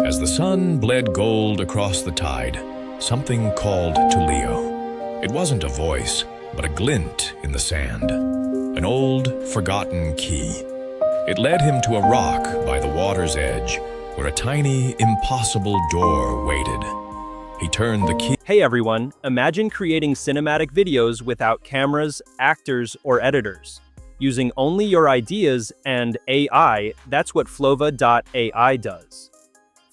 As the sun bled gold across the tide, something called to Leo. It wasn't a voice, but a glint in the sand. An old, forgotten key. It led him to a rock by the water's edge, where a tiny, impossible door waited. He turned the key. Hey everyone, imagine creating cinematic videos without cameras, actors, or editors. Using only your ideas and AI, that's what Flova.ai does.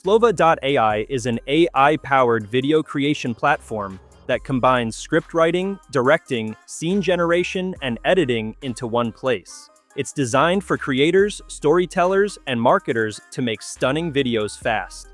Flova.ai is an AI-powered video creation platform that combines script writing, directing, scene generation, and editing into one place. It's designed for creators, storytellers, and marketers to make stunning videos fast.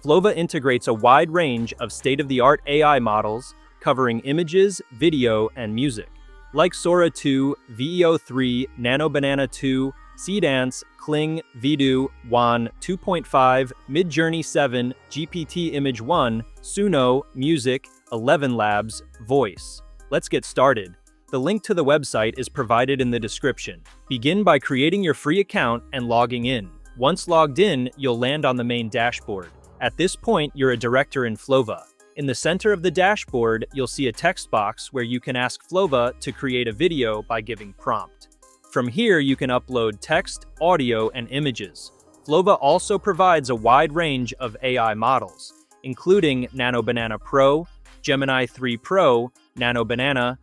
Flova integrates a wide range of state-of-the-art AI models covering images, video, and music, like Sora 2, Veo 3, Nano 2, Seedance, Kling, Vidu, Wan 2.5, Midjourney 7, GPT Image 1, Suno, Music, 11 Labs, Voice. Let's get started. The link to the website is provided in the description. Begin by creating your free account and logging in. Once logged in, you'll land on the main dashboard. At this point, you're a director in Flova. In the center of the dashboard, you'll see a text box where you can ask Flova to create a video by giving prompt. From here, you can upload text, audio, and images. Flova also provides a wide range of AI models, including Nano Pro, Gemini 3 Pro, Nano Gemini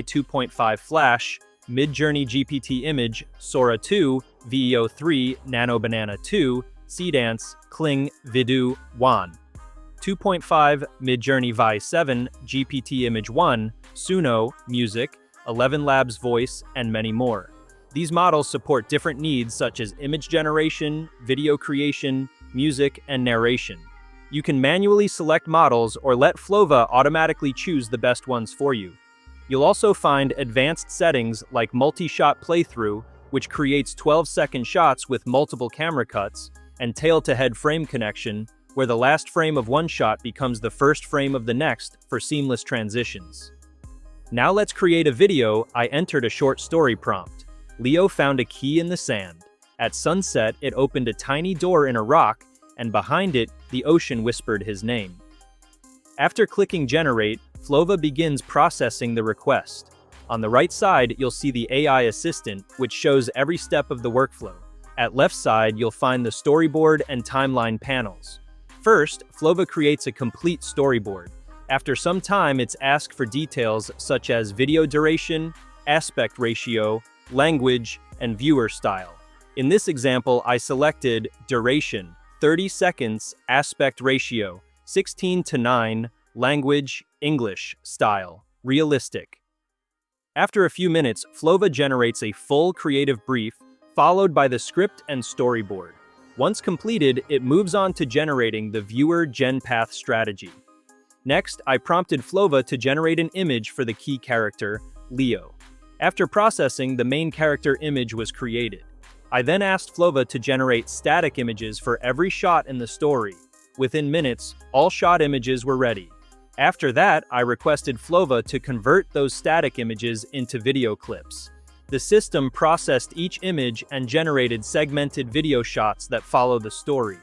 2.5 Flash, Midjourney GPT Image, Sora 2, Veo 3, Nano 2, Seedance, Kling, Vidu, Wan 2.5, Midjourney Vi 7, GPT Image 1, Suno, Music, 11 Labs Voice, and many more. These models support different needs such as image generation, video creation, music, and narration. You can manually select models or let Flova automatically choose the best ones for you. You'll also find advanced settings like multi-shot playthrough, which creates 12-second shots with multiple camera cuts, and tail-to-head frame connection, where the last frame of one shot becomes the first frame of the next for seamless transitions. Now let's create a video. I entered a short story prompt. Leo found a key in the sand. At sunset, it opened a tiny door in a rock, and behind it, the ocean whispered his name. After clicking Generate, Flova begins processing the request. On the right side, you'll see the AI assistant, which shows every step of the workflow. At left side, you'll find the storyboard and timeline panels. First, Flova creates a complete storyboard. After some time, it's asked for details such as video duration, aspect ratio, language, and viewer style. In this example, I selected duration, 30 seconds, aspect ratio, 16:9, language, English, style, realistic. After a few minutes, Flova generates a full creative brief, followed by the script and storyboard. Once completed, it moves on to generating the viewer gen path strategy. Next, I prompted Flova to generate an image for the key character, Leo. After processing, the main character image was created. I then asked Flova to generate static images for every shot in the story. Within minutes, all shot images were ready. After that, I requested Flova to convert those static images into video clips. The system processed each image and generated segmented video shots that follow the story.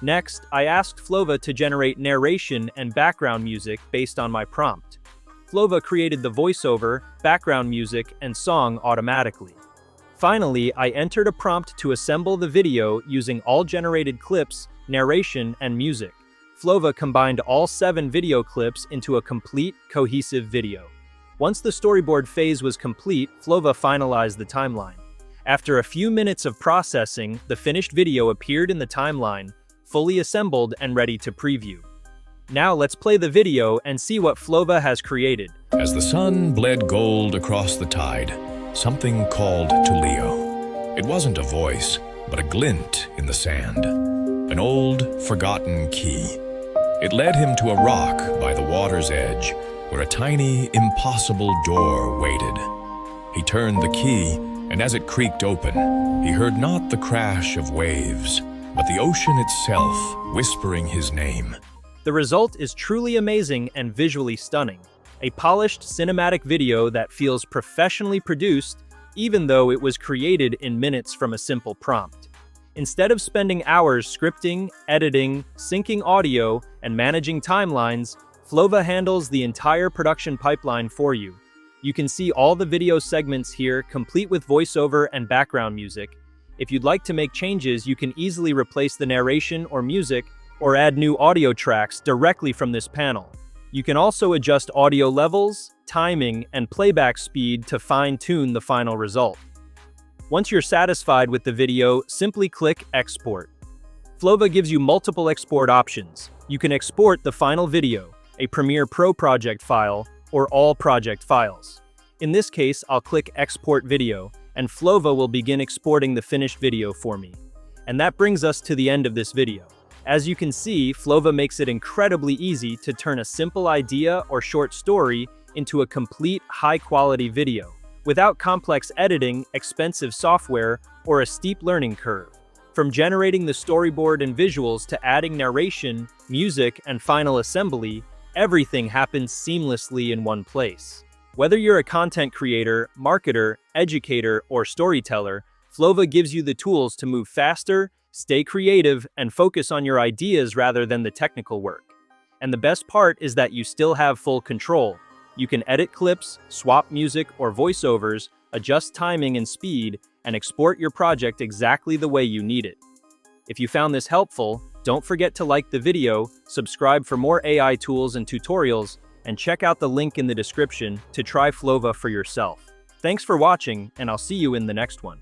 Next, I asked Flova to generate narration and background music based on my prompt. Flova created the voiceover, background music, and song automatically. Finally, I entered a prompt to assemble the video using all generated clips, narration, and music. Flova combined all 7 video clips into a complete, cohesive video. Once the storyboard phase was complete, Flova finalized the timeline. After a few minutes of processing, the finished video appeared in the timeline, fully assembled and ready to preview. Now let's play the video and see what Flova has created. As the sun bled gold across the tide, something called to Leo. It wasn't a voice, but a glint in the sand. An old, forgotten key. It led him to a rock by the water's edge, where a tiny, impossible door waited. He turned the key, and as it creaked open, he heard not the crash of waves, but the ocean itself whispering his name. The result is truly amazing and visually stunning. A polished cinematic video that feels professionally produced, even though it was created in minutes from a simple prompt. Instead of spending hours scripting, editing, syncing audio, and managing timelines, Flova handles the entire production pipeline for you. You can see all the video segments here, complete with voiceover and background music. If you'd like to make changes, you can easily replace the narration or music or add new audio tracks directly from this panel. You can also adjust audio levels, timing, and playback speed to fine-tune the final result. Once you're satisfied with the video, simply click Export. Flova gives you multiple export options. You can export the final video, a Premiere Pro project file, or all project files. In this case, I'll click Export Video, and Flova will begin exporting the finished video for me. And that brings us to the end of this video. As you can see, Flova makes it incredibly easy to turn a simple idea or short story into a complete, high-quality video, without complex editing, expensive software, or a steep learning curve. From generating the storyboard and visuals to adding narration, music, and final assembly, everything happens seamlessly in one place. Whether you're a content creator, marketer, educator, or storyteller, Flova gives you the tools to move faster, stay creative, and focus on your ideas rather than the technical work. And the best part is that you still have full control. You can edit clips, swap music or voiceovers, adjust timing and speed, and export your project exactly the way you need it. If you found this helpful, don't forget to like the video, subscribe for more AI tools and tutorials, and check out the link in the description to try Flova for yourself. Thanks for watching, and I'll see you in the next one.